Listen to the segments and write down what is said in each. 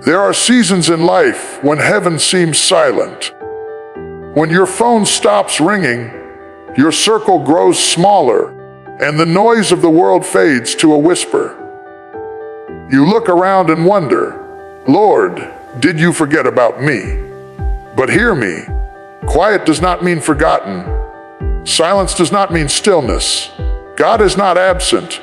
There are seasons in life when heaven seems silent. When your phone stops ringing, your circle grows smaller, and the noise of the world fades to a whisper. You look around and wonder, Lord, did you forget about me? But hear me, quiet does not mean forgotten. Silence does not mean stillness. God is not absent.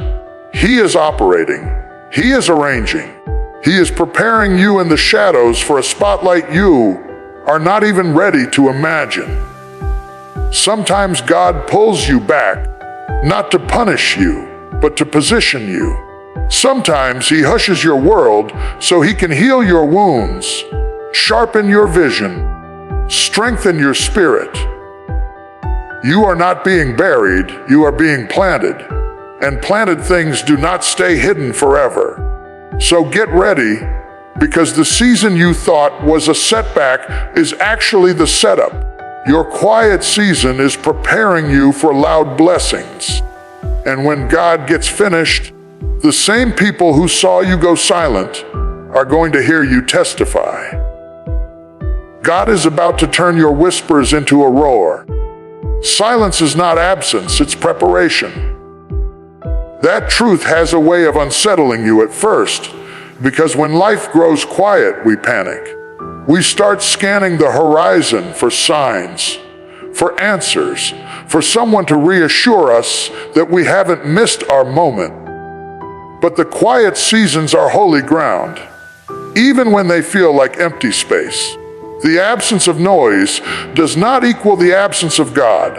He is operating. He is arranging. He is preparing you in the shadows for a spotlight you are not even ready to imagine. Sometimes God pulls you back, not to punish you, but to position you. Sometimes He hushes your world so He can heal your wounds, sharpen your vision, strengthen your spirit. You are not being buried, you are being planted, and planted things do not stay hidden forever. So get ready, because the season you thought was a setback is actually the setup. Your quiet season is preparing you for loud blessings. And when God gets finished, the same people who saw you go silent are going to hear you testify. God is about to turn your whispers into a roar. Silence is not absence, it's preparation. That truth has a way of unsettling you at first, because when life grows quiet, we panic. We start scanning the horizon for signs, for answers, for someone to reassure us that we haven't missed our moment. But the quiet seasons are holy ground, even when they feel like empty space. The absence of noise does not equal the absence of God.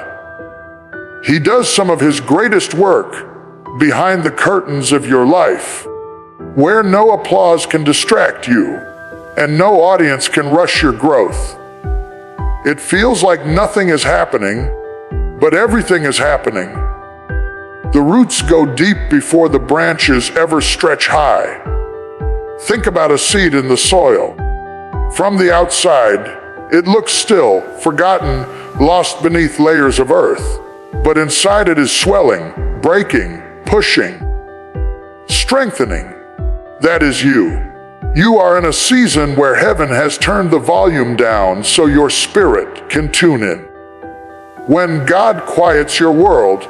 He does some of His greatest work behind the curtains of your life, where no applause can distract you and no audience can rush your growth. It feels like nothing is happening, but everything is happening. The roots go deep before the branches ever stretch high. Think about a seed in the soil. From the outside, it looks still, forgotten, lost beneath layers of earth. But inside it is swelling, breaking, pushing, strengthening. That is you. You are in a season where heaven has turned the volume down so your spirit can tune in. When God quiets your world,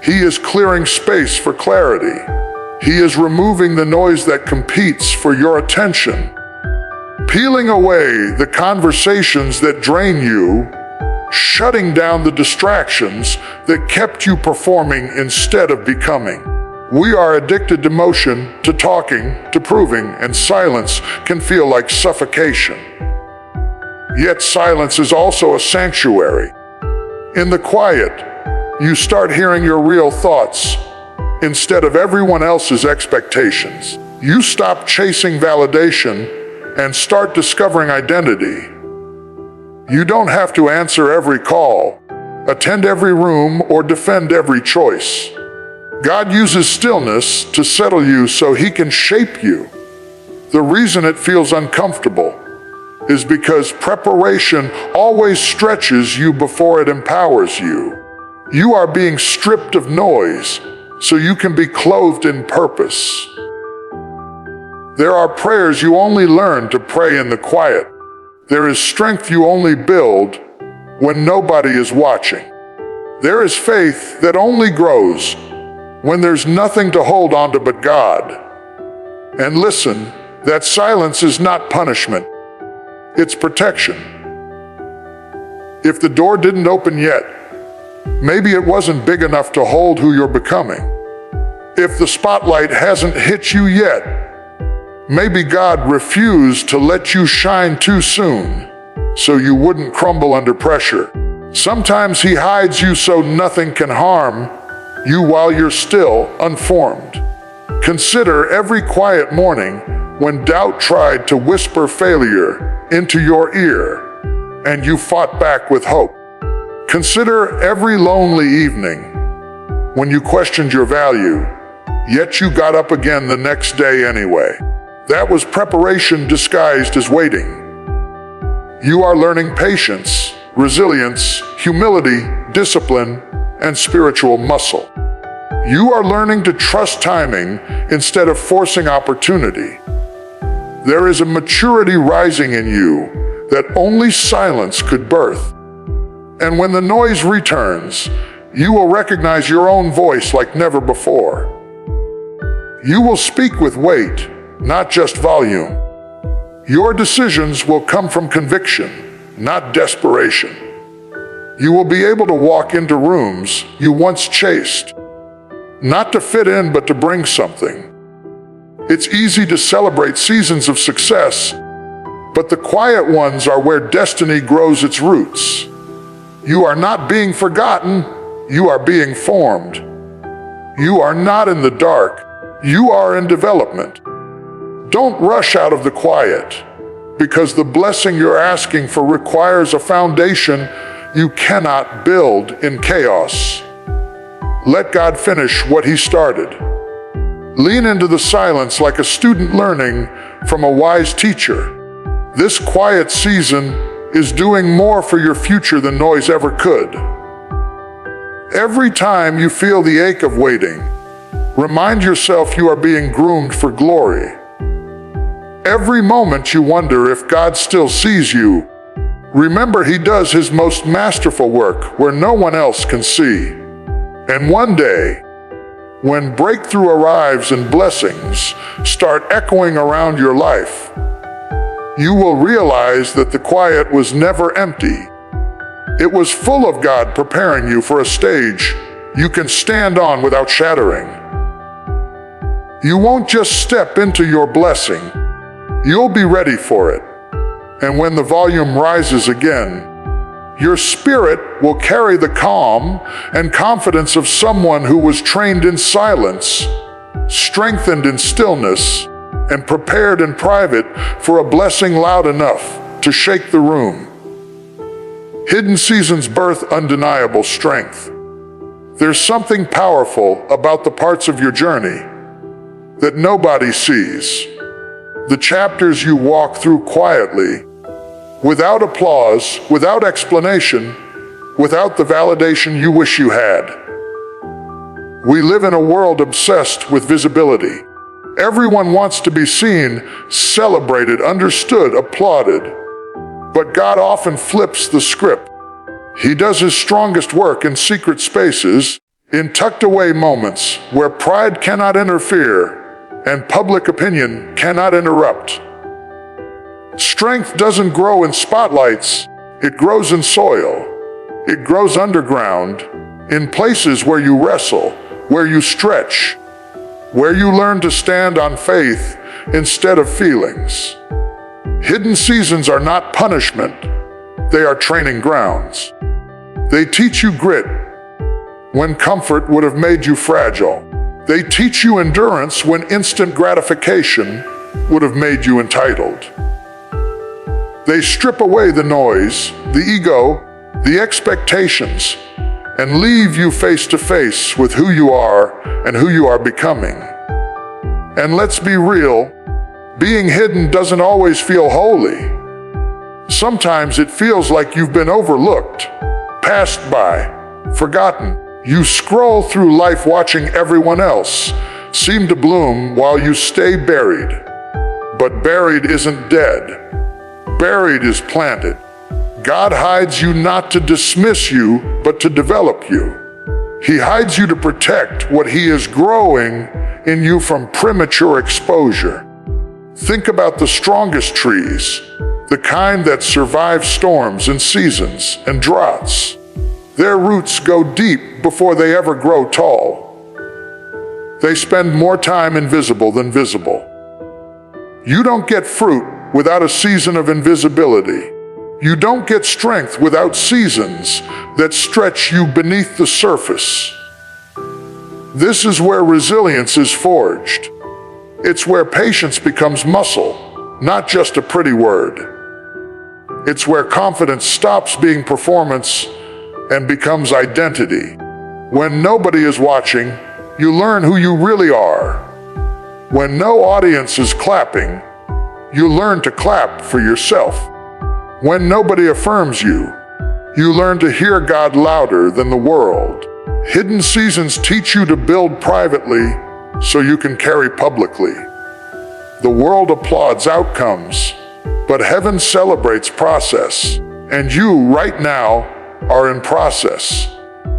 He is clearing space for clarity. He is removing the noise that competes for your attention, peeling away the conversations that drain you, shutting down the distractions that kept you performing instead of becoming. We are addicted to motion, to talking, to proving, and silence can feel like suffocation. Yet silence is also a sanctuary. In the quiet, you start hearing your real thoughts instead of everyone else's expectations. You stop chasing validation and start discovering identity. You don't have to answer every call, attend every room, or defend every choice. God uses stillness to settle you so He can shape you. The reason it feels uncomfortable is because preparation always stretches you before it empowers you. You are being stripped of noise so you can be clothed in purpose. There are prayers you only learn to pray in the quiet. There is strength you only build when nobody is watching. There is faith that only grows when there's nothing to hold on to but God. And listen, that silence is not punishment. It's protection. If the door didn't open yet, maybe it wasn't big enough to hold who you're becoming. If the spotlight hasn't hit you yet, maybe God refused to let you shine too soon so you wouldn't crumble under pressure. Sometimes He hides you so nothing can harm you while you're still unformed. Consider every quiet morning when doubt tried to whisper failure into your ear and you fought back with hope. Consider every lonely evening when you questioned your value, yet you got up again the next day anyway. That was preparation disguised as waiting. You are learning patience, resilience, humility, discipline, and spiritual muscle. You are learning to trust timing instead of forcing opportunity. There is a maturity rising in you that only silence could birth. And when the noise returns, you will recognize your own voice like never before. You will speak with weight, not just volume. Your decisions will come from conviction, not desperation. You will be able to walk into rooms you once chased, not to fit in, but to bring something. It's easy to celebrate seasons of success, but the quiet ones are where destiny grows its roots. You are not being forgotten, you are being formed. You are not in the dark, you are in development. Don't rush out of the quiet, because the blessing you're asking for requires a foundation you cannot build in chaos. Let God finish what He started. Lean into the silence like a student learning from a wise teacher. This quiet season is doing more for your future than noise ever could. Every time you feel the ache of waiting, remind yourself you are being groomed for glory. Every moment you wonder if God still sees you, remember He does His most masterful work where no one else can see. And one day, when breakthrough arrives and blessings start echoing around your life, you will realize that the quiet was never empty. It was full of God preparing you for a stage you can stand on without shattering. You won't just step into your blessing, you'll be ready for it. And when the volume rises again, your spirit will carry the calm and confidence of someone who was trained in silence, strengthened in stillness, and prepared in private for a blessing loud enough to shake the room. Hidden seasons birth undeniable strength. There's something powerful about the parts of your journey that nobody sees. The chapters you walk through quietly, without applause, without explanation, without the validation you wish you had. We live in a world obsessed with visibility. Everyone wants to be seen, celebrated, understood, applauded. But God often flips the script. He does His strongest work in secret spaces, in tucked away moments where pride cannot interfere and public opinion cannot interrupt. Strength doesn't grow in spotlights, it grows in soil. It grows underground, in places where you wrestle, where you stretch, where you learn to stand on faith instead of feelings. Hidden seasons are not punishment, they are training grounds. They teach you grit when comfort would have made you fragile. They teach you endurance when instant gratification would have made you entitled. They strip away the noise, the ego, the expectations, and leave you face to face with who you are and who you are becoming. And let's be real, being hidden doesn't always feel holy. Sometimes it feels like you've been overlooked, passed by, forgotten. You scroll through life watching everyone else seem to bloom while you stay buried. But buried isn't dead. Buried is planted. God hides you not to dismiss you, but to develop you. He hides you to protect what He is growing in you from premature exposure. Think about the strongest trees, the kind that survive storms and seasons and droughts. Their roots go deep before they ever grow tall. They spend more time invisible than visible. You don't get fruit without a season of invisibility. You don't get strength without seasons that stretch you beneath the surface. This is where resilience is forged. It's where patience becomes muscle, not just a pretty word. It's where confidence stops being performance and becomes identity. When nobody is watching, you learn who you really are. When no audience is clapping, you learn to clap for yourself. When nobody affirms you, you learn to hear God louder than the world. Hidden seasons teach you to build privately so you can carry publicly. The world applauds outcomes, but heaven celebrates process. And you, right now, are in process.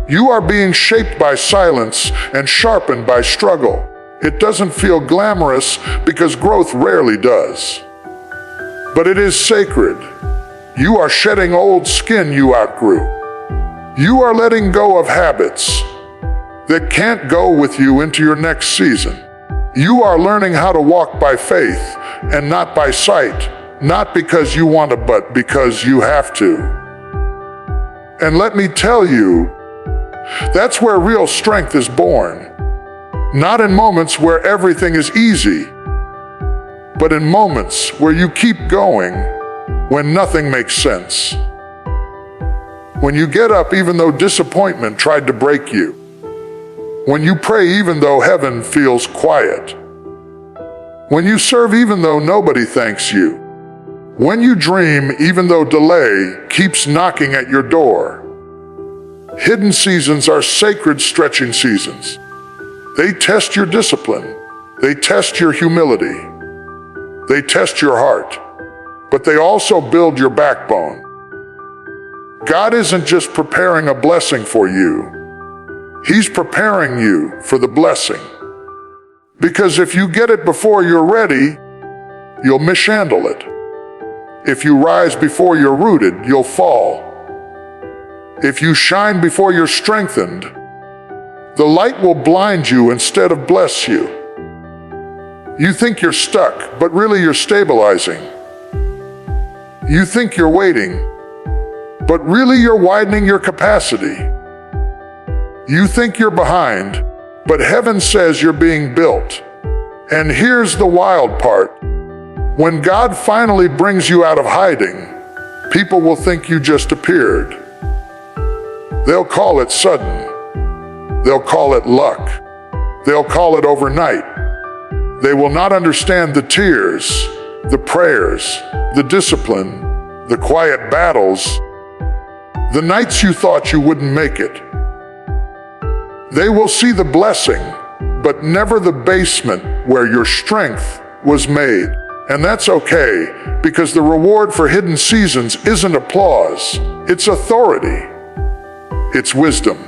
You are being shaped by silence and sharpened by struggle. It doesn't feel glamorous because growth rarely does. But it is sacred. You are shedding old skin you outgrew. You are letting go of habits that can't go with you into your next season. You are learning how to walk by faith and not by sight, not because you want to, but because you have to. And let me tell you, that's where real strength is born. Not in moments where everything is easy, but in moments where you keep going when nothing makes sense. When you get up even though disappointment tried to break you. When you pray even though heaven feels quiet. When you serve even though nobody thanks you. When you dream even though delay keeps knocking at your door. Hidden seasons are sacred stretching seasons. They test your discipline. They test your humility. They test your heart. But they also build your backbone. God isn't just preparing a blessing for you. He's preparing you for the blessing. Because if you get it before you're ready, you'll mishandle it. If you rise before you're rooted, you'll fall. If you shine before you're strengthened, the light will blind you instead of bless you. You think you're stuck, but really you're stabilizing. You think you're waiting, but really you're widening your capacity. You think you're behind, but heaven says you're being built. And here's the wild part. When God finally brings you out of hiding, people will think you just appeared. They'll call it sudden. They'll call it luck. They'll call it overnight. They will not understand the tears, the prayers, the discipline, the quiet battles, the nights you thought you wouldn't make it. They will see the blessing, but never the basement where your strength was made. And that's okay, because the reward for hidden seasons isn't applause, it's authority. It's wisdom.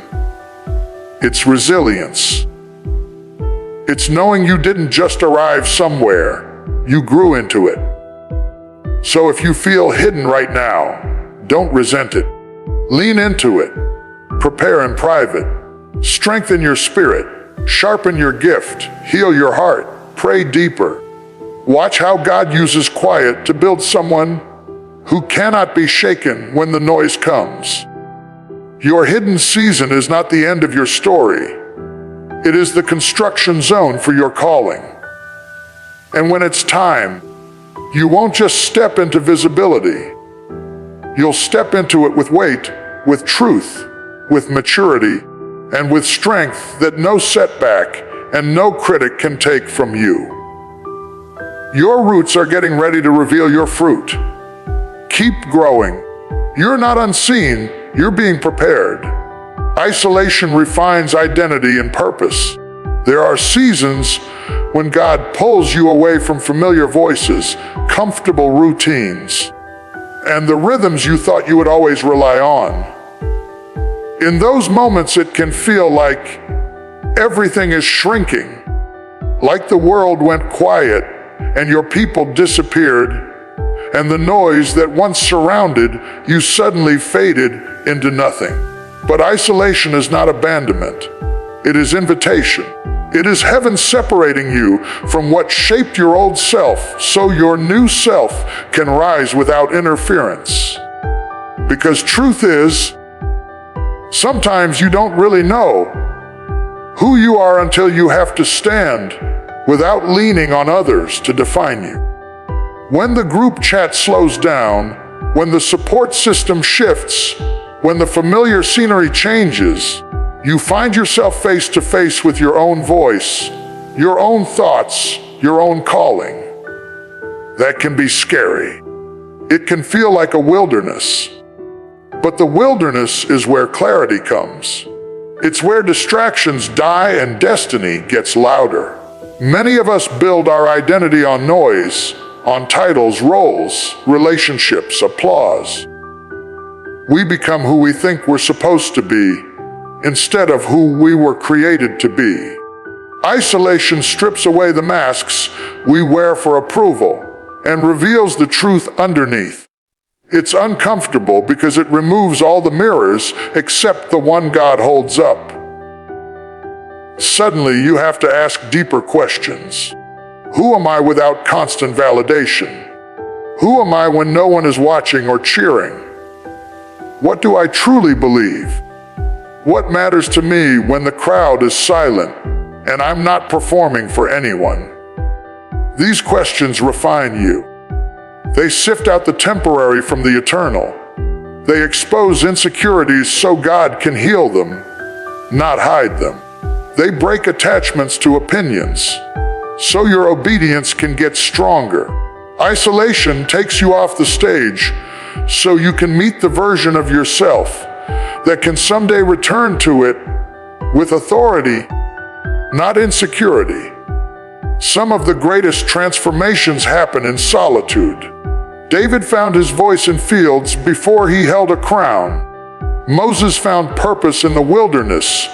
It's resilience. It's knowing you didn't just arrive somewhere, you grew into it. So if you feel hidden right now, don't resent it. Lean into it. Prepare in private. Strengthen your spirit. Sharpen your gift. Heal your heart. Pray deeper. Watch how God uses quiet to build someone who cannot be shaken when the noise comes. Your hidden season is not the end of your story. It is the construction zone for your calling. And when it's time, you won't just step into visibility. You'll step into it with weight, with truth, with maturity, and with strength that no setback and no critic can take from you. Your roots are getting ready to reveal your fruit. Keep growing. You're not unseen, you're being prepared. Isolation refines identity and purpose. There are seasons when God pulls you away from familiar voices, comfortable routines, and the rhythms you thought you would always rely on. In those moments, it can feel like everything is shrinking, like the world went quiet and your people disappeared, and the noise that once surrounded you suddenly faded into nothing. But isolation is not abandonment. It is invitation. It is heaven separating you from what shaped your old self so your new self can rise without interference. Because truth is, sometimes you don't really know who you are until you have to stand without leaning on others to define you. When the group chat slows down, when the support system shifts, when the familiar scenery changes, you find yourself face to face with your own voice, your own thoughts, your own calling. That can be scary. It can feel like a wilderness. But the wilderness is where clarity comes. It's where distractions die and destiny gets louder. Many of us build our identity on noise, on titles, roles, relationships, applause. We become who we think we're supposed to be instead of who we were created to be. Isolation strips away the masks we wear for approval and reveals the truth underneath. It's uncomfortable because it removes all the mirrors except the one God holds up. Suddenly, you have to ask deeper questions. Who am I without constant validation? Who am I when no one is watching or cheering? What do I truly believe? What matters to me when the crowd is silent and I'm not performing for anyone? These questions refine you. They sift out the temporary from the eternal. They expose insecurities so God can heal them, not hide them. They break attachments to opinions, so your obedience can get stronger. Isolation takes you off the stage, so you can meet the version of yourself that can someday return to it with authority, not insecurity. Some of the greatest transformations happen in solitude. David found his voice in fields before he held a crown. Moses found purpose in the wilderness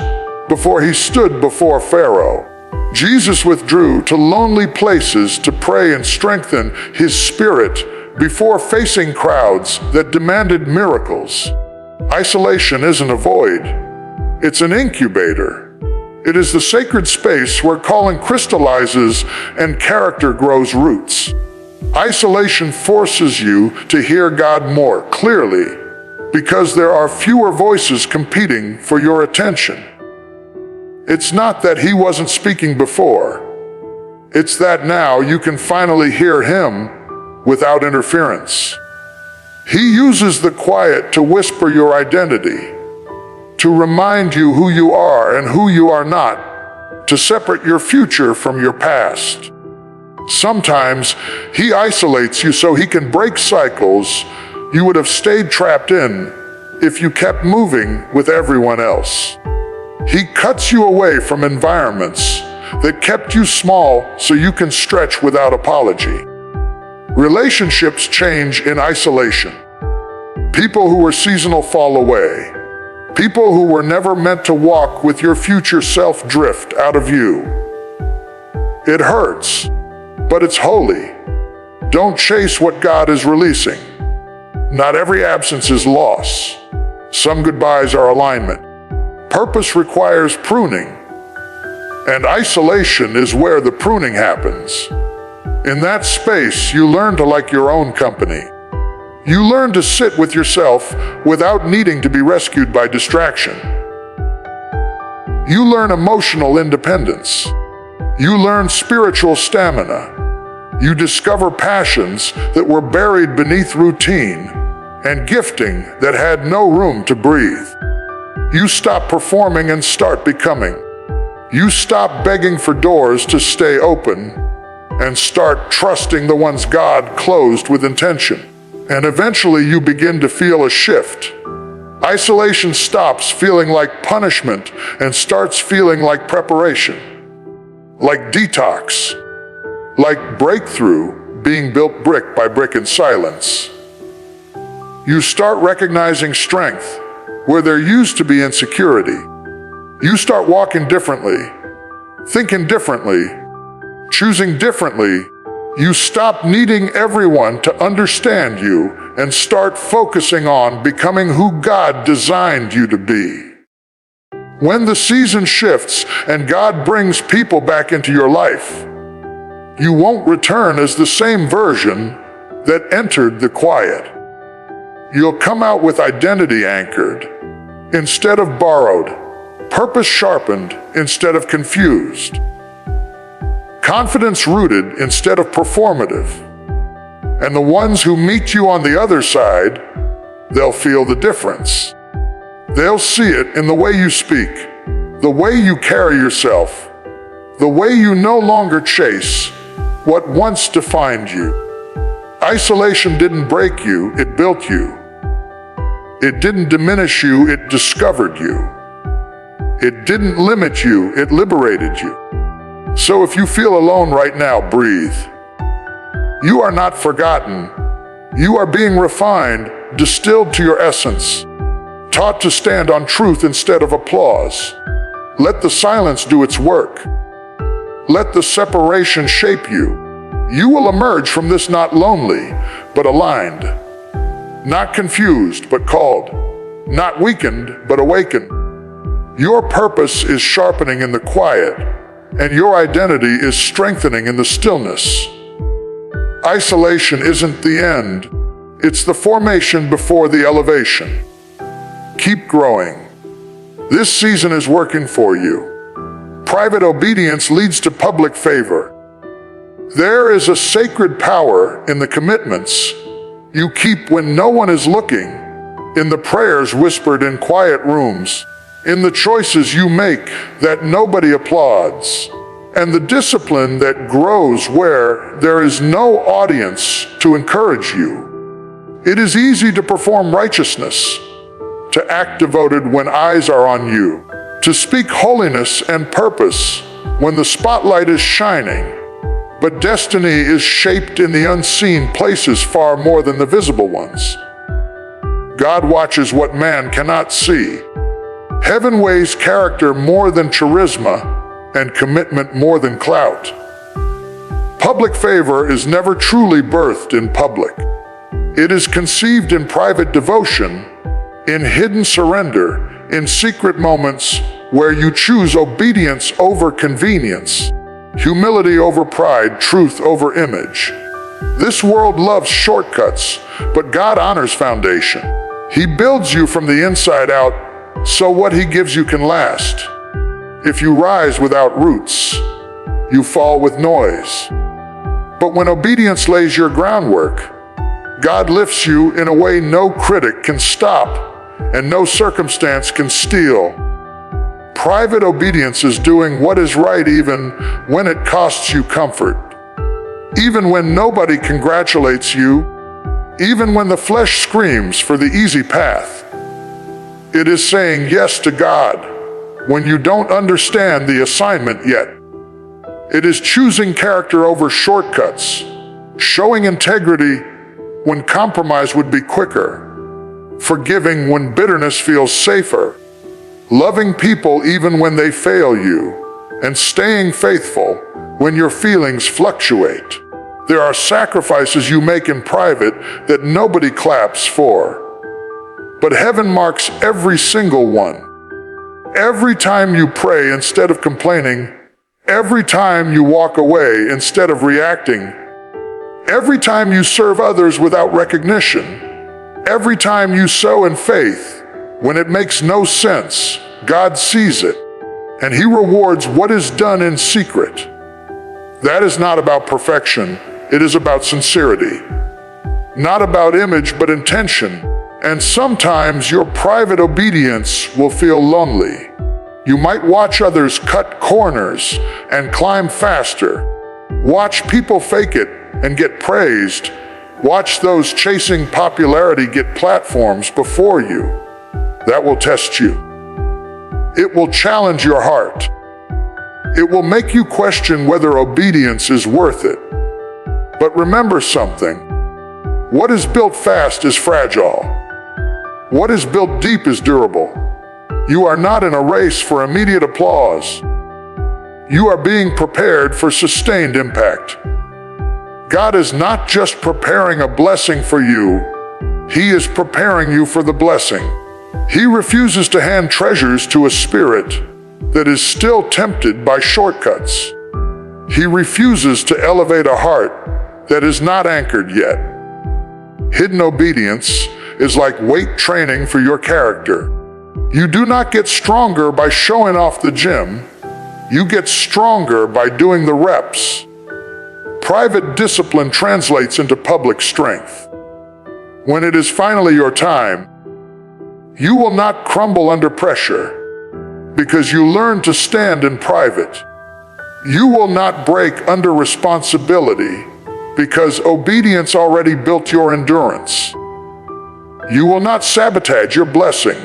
before he stood before Pharaoh. Jesus withdrew to lonely places to pray and strengthen his spirit before facing crowds that demanded miracles. Isolation isn't a void. It's an incubator. It is the sacred space where calling crystallizes and character grows roots. Isolation forces you to hear God more clearly because there are fewer voices competing for your attention. It's not that he wasn't speaking before. It's that now you can finally hear him without interference. He uses the quiet to whisper your identity, to remind you who you are and who you are not, to separate your future from your past. Sometimes he isolates you so he can break cycles you would have stayed trapped in if you kept moving with everyone else. He cuts you away from environments that kept you small so you can stretch without apology. Relationships change in isolation. People who were seasonal fall away. People who were never meant to walk with your future self drift out of you. It hurts, but it's holy. Don't chase what God is releasing. Not every absence is loss. Some goodbyes are alignment. Purpose requires pruning, and isolation is where the pruning happens. In that space, you learn to like your own company. You learn to sit with yourself without needing to be rescued by distraction. You learn emotional independence. You learn spiritual stamina. You discover passions that were buried beneath routine and gifting that had no room to breathe. You stop performing and start becoming. You stop begging for doors to stay open and start trusting the ones God closed with intention. And eventually you begin to feel a shift. Isolation stops feeling like punishment and starts feeling like preparation, like detox, like breakthrough being built brick by brick in silence. You start recognizing strength where there used to be insecurity. You start walking differently, thinking differently, choosing differently. You stop needing everyone to understand you and start focusing on becoming who God designed you to be. When the season shifts and God brings people back into your life, you won't return as the same version that entered the quiet. You'll come out with identity anchored instead of borrowed, purpose sharpened instead of confused, confidence rooted instead of performative. And the ones who meet you on the other side, they'll feel the difference. They'll see it in the way you speak, the way you carry yourself, the way you no longer chase what once defined you. Isolation didn't break you, it built you. It didn't diminish you, it discovered you. It didn't limit you, it liberated you. So if you feel alone right now, breathe. You are not forgotten. You are being refined, distilled to your essence, taught to stand on truth instead of applause. Let the silence do its work. Let the separation shape you. You will emerge from this not lonely, but aligned. Not confused, but called. Not weakened, but awakened. Your purpose is sharpening in the quiet, and your identity is strengthening in the stillness. Isolation isn't the end. It's the formation before the elevation. Keep growing. This season is working for you. Private obedience leads to public favor. There is a sacred power in the commitments you keep when no one is looking, in the prayers whispered in quiet rooms, in the choices you make that nobody applauds, and the discipline that grows where there is no audience to encourage you. It is easy to perform righteousness, to act devoted when eyes are on you, to speak holiness and purpose when the spotlight is shining. But destiny is shaped in the unseen places far more than the visible ones. God watches what man cannot see. Heaven weighs character more than charisma, and commitment more than clout. Public favor is never truly birthed in public. It is conceived in private devotion, in hidden surrender, in secret moments where you choose obedience over convenience, humility over pride, truth over image. This world loves shortcuts, but God honors foundation. He builds you from the inside out, so what He gives you can last. If you rise without roots, you fall with noise. But when obedience lays your groundwork, God lifts you in a way no critic can stop and no circumstance can steal. Private obedience is doing what is right even when it costs you comfort. Even when nobody congratulates you, even when the flesh screams for the easy path. It is saying yes to God when you don't understand the assignment yet. It is choosing character over shortcuts, showing integrity when compromise would be quicker, forgiving when bitterness feels safer, loving people even when they fail you, and staying faithful when your feelings fluctuate. There are sacrifices you make in private that nobody claps for, but heaven marks every single one. Every time you pray instead of complaining, every time you walk away instead of reacting, every time you serve others without recognition, every time you sow in faith when it makes no sense, God sees it, and He rewards what is done in secret. That is not about perfection, it is about sincerity. Not about image, but intention. And sometimes your private obedience will feel lonely. You might watch others cut corners and climb faster. Watch people fake it and get praised. Watch those chasing popularity get platforms before you. That will test you. It will challenge your heart. It will make you question whether obedience is worth it. But remember something. What is built fast is fragile. What is built deep is durable. You are not in a race for immediate applause. You are being prepared for sustained impact. God is not just preparing a blessing for you, He is preparing you for the blessing. He refuses to hand treasures to a spirit that is still tempted by shortcuts. He refuses to elevate a heart that is not anchored yet. Hidden obedience is like weight training for your character. You do not get stronger by showing off the gym. You get stronger by doing the reps. Private discipline translates into public strength. When it is finally your time, you will not crumble under pressure because you learn to stand in private. You will not break under responsibility because obedience already built your endurance. You will not sabotage your blessing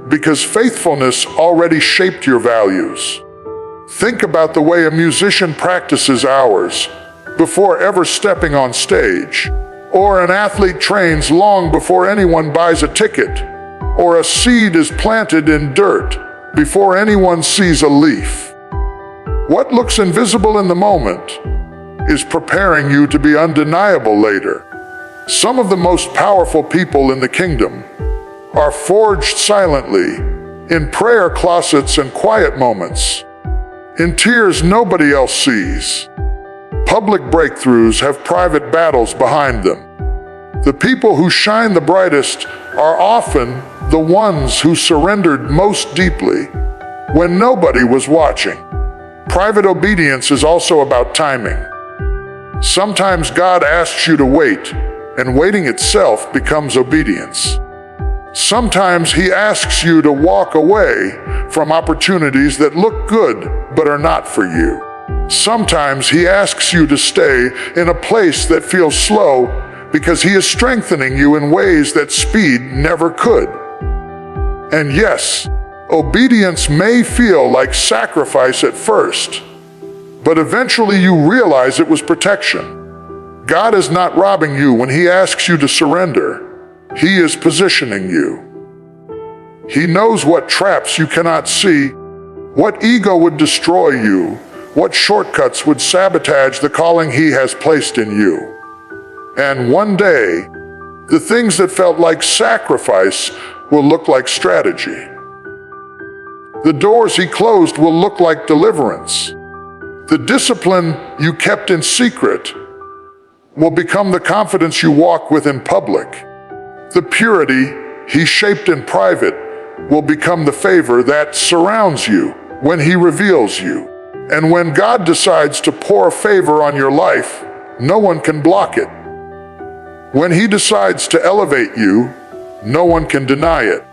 because faithfulness already shaped your values. Think about the way a musician practices hours before ever stepping on stage, or an athlete trains long before anyone buys a ticket, or a seed is planted in dirt before anyone sees a leaf. What looks invisible in the moment is preparing you to be undeniable later. Some of the most powerful people in the kingdom are forged silently, in prayer closets and quiet moments, in tears nobody else sees. Public breakthroughs have private battles behind them. The people who shine the brightest are often the ones who surrendered most deeply when nobody was watching. Private obedience is also about timing. Sometimes God asks you to wait, and waiting itself becomes obedience. Sometimes He asks you to walk away from opportunities that look good but are not for you. Sometimes He asks you to stay in a place that feels slow because He is strengthening you in ways that speed never could. And yes, obedience may feel like sacrifice at first, but eventually you realize it was protection. God is not robbing you when He asks you to surrender. He is positioning you. He knows what traps you cannot see, what ego would destroy you, what shortcuts would sabotage the calling He has placed in you. And one day, the things that felt like sacrifice will look like strategy. The doors He closed will look like deliverance. The discipline you kept in secret will become the confidence you walk with in public. The purity He shaped in private will become the favor that surrounds you when He reveals you. And when God decides to pour favor on your life, no one can block it. When He decides to elevate you, no one can deny it.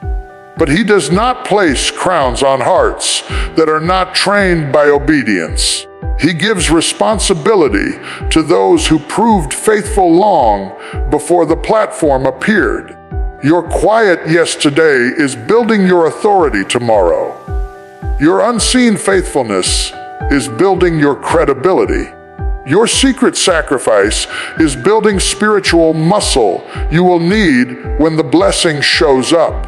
But He does not place crowns on hearts that are not trained by obedience. He gives responsibility to those who proved faithful long before the platform appeared. Your quiet yes today is building your authority tomorrow. Your unseen faithfulness is building your credibility. Your secret sacrifice is building spiritual muscle you will need when the blessing shows up.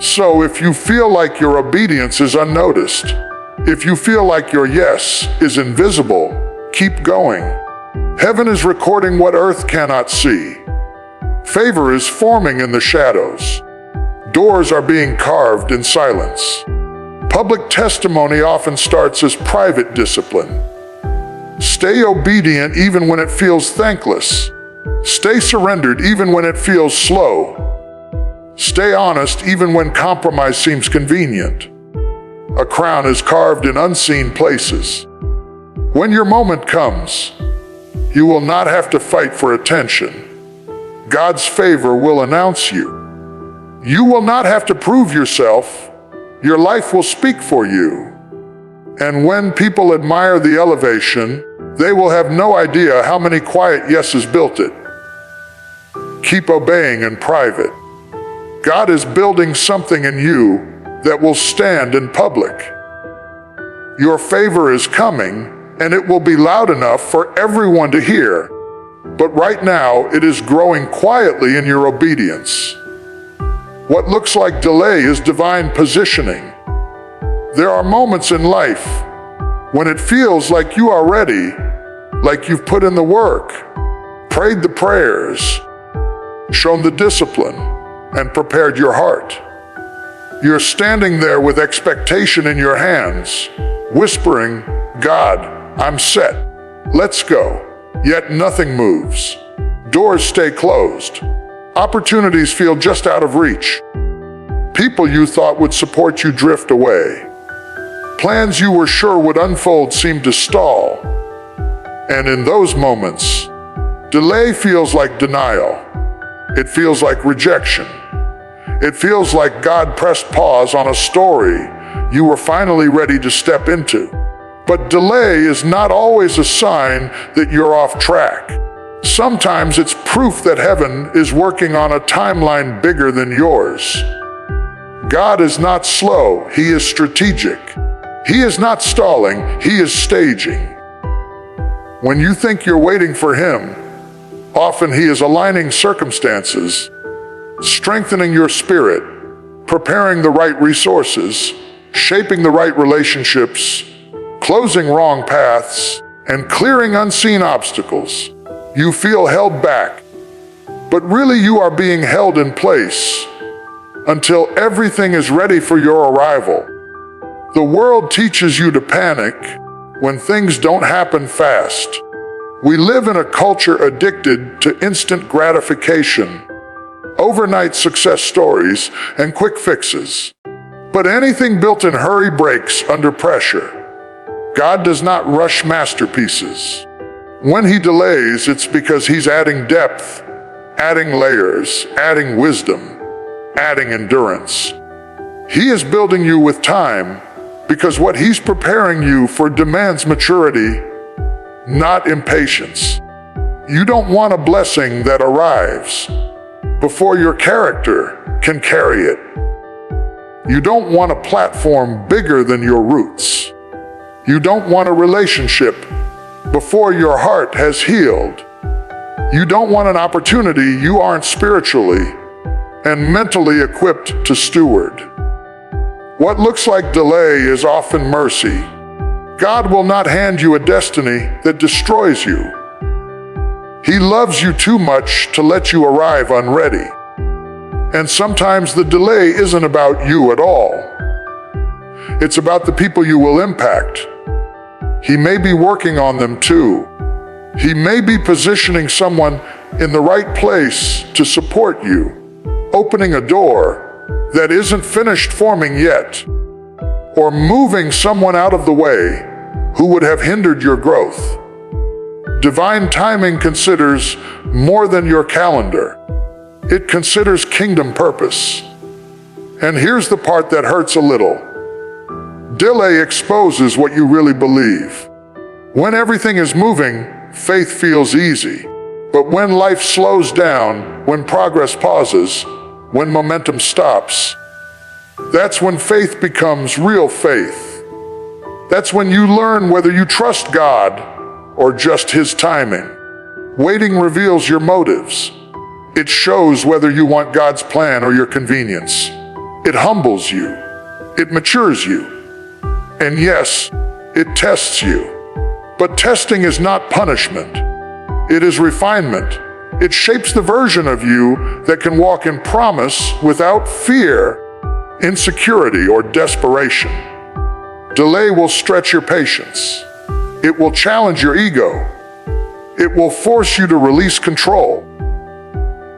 So if you feel like your obedience is unnoticed, if you feel like your yes is invisible, keep going. Heaven is recording what earth cannot see. Favor is forming in the shadows. Doors are being carved in silence. Public testimony often starts as private discipline. Stay obedient even when it feels thankless. Stay surrendered even when it feels slow. Stay honest even when compromise seems convenient. A crown is carved in unseen places. When your moment comes, you will not have to fight for attention. God's favor will announce you. You will not have to prove yourself. Your life will speak for you. And when people admire the elevation, they will have no idea how many quiet yeses built it. Keep obeying in private. God is building something in you that will stand in public. Your favor is coming, and it will be loud enough for everyone to hear. But right now, it is growing quietly in your obedience. What looks like delay is divine positioning. There are moments in life when it feels like you are ready, like you've put in the work, prayed the prayers, shown the discipline, and prepared your heart. You're standing there with expectation in your hands, whispering, God, I'm set. Let's go. Yet nothing moves. Doors stay closed. Opportunities feel just out of reach. People you thought would support you drift away. Plans you were sure would unfold seem to stall. And in those moments, delay feels like denial. It feels like rejection. It feels like God pressed pause on a story you were finally ready to step into. But delay is not always a sign that you're off track. Sometimes it's proof that heaven is working on a timeline bigger than yours. God is not slow, He is strategic. He is not stalling, he is staging. When you think you're waiting for him, often he is aligning circumstances, strengthening your spirit, preparing the right resources, shaping the right relationships, closing wrong paths, and clearing unseen obstacles. You feel held back, but really you are being held in place until everything is ready for your arrival. The world teaches you to panic when things don't happen fast. We live in a culture addicted to instant gratification, overnight success stories, and quick fixes. But anything built in hurry breaks under pressure. God does not rush masterpieces. When he delays, it's because he's adding depth, adding layers, adding wisdom, adding endurance. He is building you with time because what he's preparing you for demands maturity, not impatience. You don't want a blessing that arrives before your character can carry it. You don't want a platform bigger than your roots. You don't want a relationship before your heart has healed. You don't want an opportunity you aren't spiritually and mentally equipped to steward. What looks like delay is often mercy. God will not hand you a destiny that destroys you. He loves you too much to let you arrive unready. And sometimes the delay isn't about you at all. It's about the people you will impact. He may be working on them too. He may be positioning someone in the right place to support you, opening a door that isn't finished forming yet, or moving someone out of the way who would have hindered your growth. Divine timing considers more than your calendar. It considers kingdom purpose. And here's the part that hurts a little. Delay exposes what you really believe. When everything is moving, faith feels easy. But when life slows down, when progress pauses, when momentum stops, that's when faith becomes real faith. That's when you learn whether you trust God or just his timing. Waiting reveals your motives. It shows whether you want God's plan or your convenience. It humbles you. It matures you. And yes, it tests you. But testing is not punishment. It is refinement. It shapes the version of you that can walk in promise without fear, insecurity, or desperation. Delay will stretch your patience. It will challenge your ego. It will force you to release control.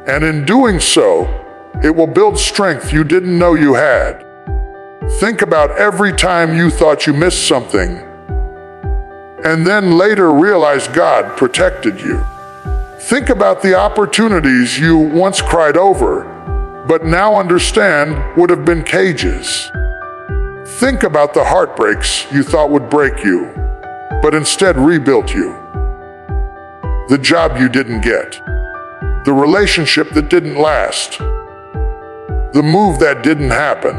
And in doing so, it will build strength you didn't know you had. Think about every time you thought you missed something, and then later realized God protected you. Think about the opportunities you once cried over, but now understand would have been cages. Think about the heartbreaks you thought would break you, but instead rebuilt you. The job you didn't get. The relationship that didn't last. The move that didn't happen.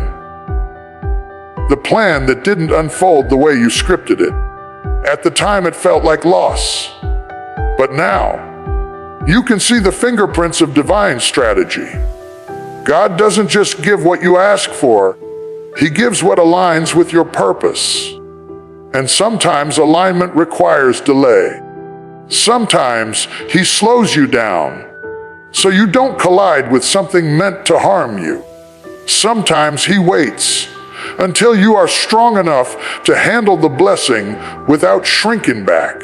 The plan that didn't unfold the way you scripted it. At the time it felt like loss. But now, you can see the fingerprints of divine strategy. God doesn't just give what you ask for, he gives what aligns with your purpose. And sometimes alignment requires delay. Sometimes he slows you down so you don't collide with something meant to harm you. Sometimes he waits until you are strong enough to handle the blessing without shrinking back.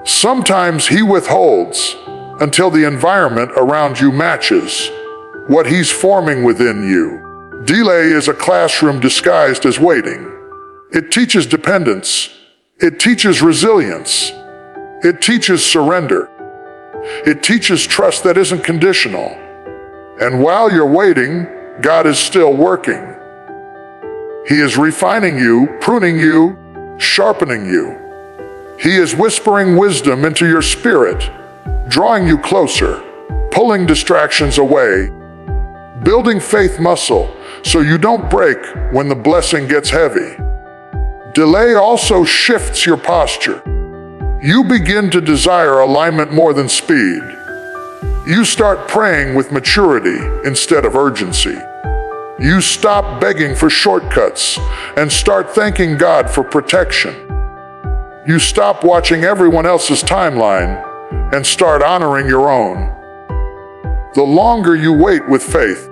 Sometimes he withholds until the environment around you matches what he's forming within you. Delay is a classroom disguised as waiting. It teaches dependence. It teaches resilience. It teaches surrender. It teaches trust that isn't conditional. And while you're waiting, God is still working. He is refining you, pruning you, sharpening you. He is whispering wisdom into your spirit, drawing you closer, pulling distractions away, building faith muscle so you don't break when the blessing gets heavy. Delay also shifts your posture. You begin to desire alignment more than speed. You start praying with maturity instead of urgency. You stop begging for shortcuts and start thanking God for protection. You stop watching everyone else's timeline and start honoring your own. The longer you wait with faith,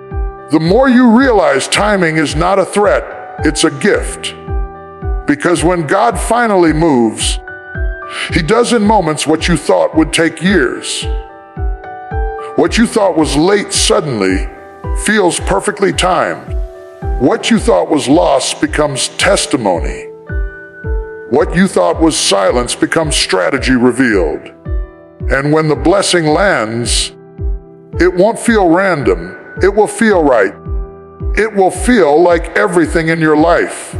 the more you realize timing is not a threat, it's a gift. Because when God finally moves, He does in moments what you thought would take years. What you thought was late suddenly feels perfectly timed. What you thought was loss becomes testimony. What you thought was silence becomes strategy revealed. And when the blessing lands, it won't feel random, it will feel right. It will feel like everything in your life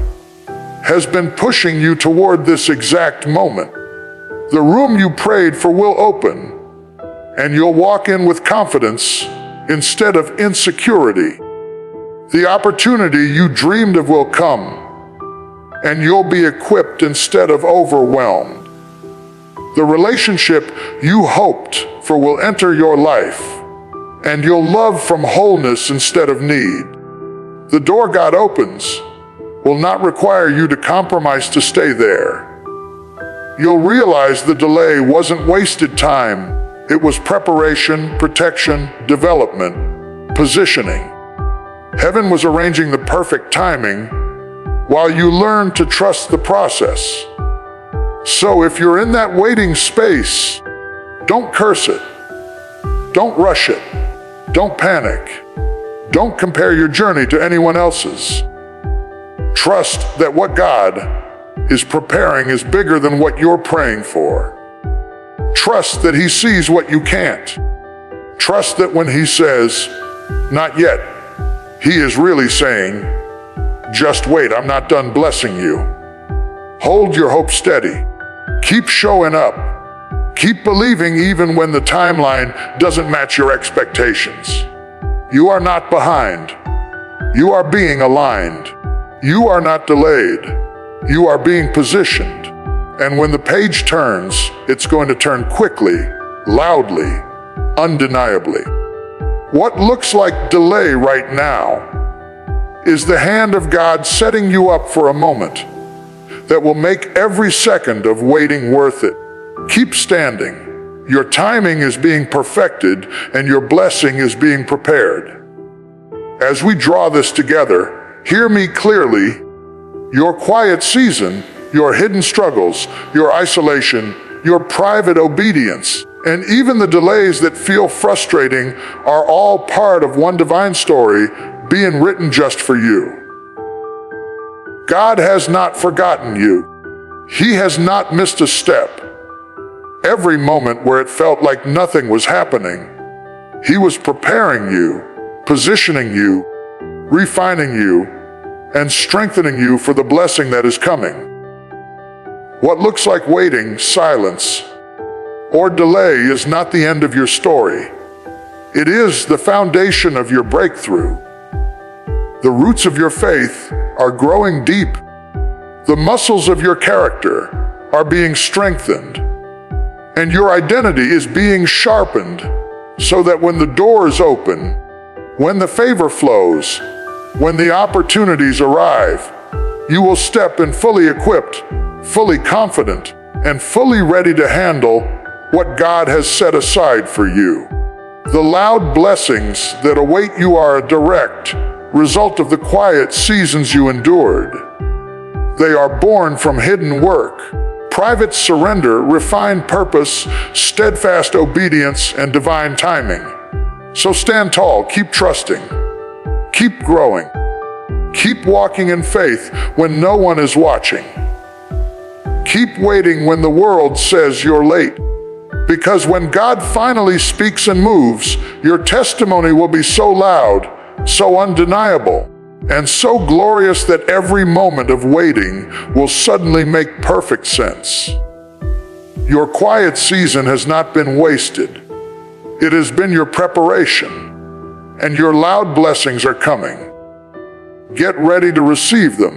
has been pushing you toward this exact moment. The room you prayed for will open, and you'll walk in with confidence instead of insecurity. The opportunity you dreamed of will come, and you'll be equipped instead of overwhelmed. The relationship you hoped for will enter your life, and you'll love from wholeness instead of need. The door God opens will not require you to compromise to stay there. You'll realize the delay wasn't wasted time. It was preparation, protection, development, positioning. Heaven was arranging the perfect timing while you learned to trust the process. So if you're in that waiting space, don't curse it. Don't rush it. Don't panic. Don't compare your journey to anyone else's. Trust that what God is preparing is bigger than what you're praying for. Trust that He sees what you can't. Trust that when He says, "Not yet," He is really saying, "Just wait, I'm not done blessing you." Hold your hope steady. Keep showing up. Keep believing even when the timeline doesn't match your expectations. You are not behind. You are being aligned. You are not delayed. You are being positioned. And when the page turns, it's going to turn quickly, loudly, undeniably. What looks like delay right now is the hand of God setting you up for a moment that will make every second of waiting worth it. Keep standing. Your timing is being perfected and your blessing is being prepared. As we draw this together, hear me clearly. Your quiet season, your hidden struggles, your isolation, your private obedience, and even the delays that feel frustrating are all part of one divine story being written just for you. God has not forgotten you. He has not missed a step. Every moment where it felt like nothing was happening, He was preparing you, positioning you, refining you, and strengthening you for the blessing that is coming. What looks like waiting, silence, or delay is not the end of your story. It is the foundation of your breakthrough. The roots of your faith are growing deep. The muscles of your character are being strengthened. And your identity is being sharpened so that when the doors open, when the favor flows, when the opportunities arrive, you will step in fully equipped, fully confident, and fully ready to handle what God has set aside for you. The loud blessings that await you are a direct result of the quiet seasons you endured. They are born from hidden work, private surrender, refined purpose, steadfast obedience, and divine timing. So stand tall, keep trusting, keep growing, keep walking in faith when no one is watching. Keep waiting when the world says you're late. Because when God finally speaks and moves, your testimony will be so loud, so undeniable, and so glorious that every moment of waiting will suddenly make perfect sense. Your quiet season has not been wasted. It has been your preparation, and your loud blessings are coming. Get ready to receive them.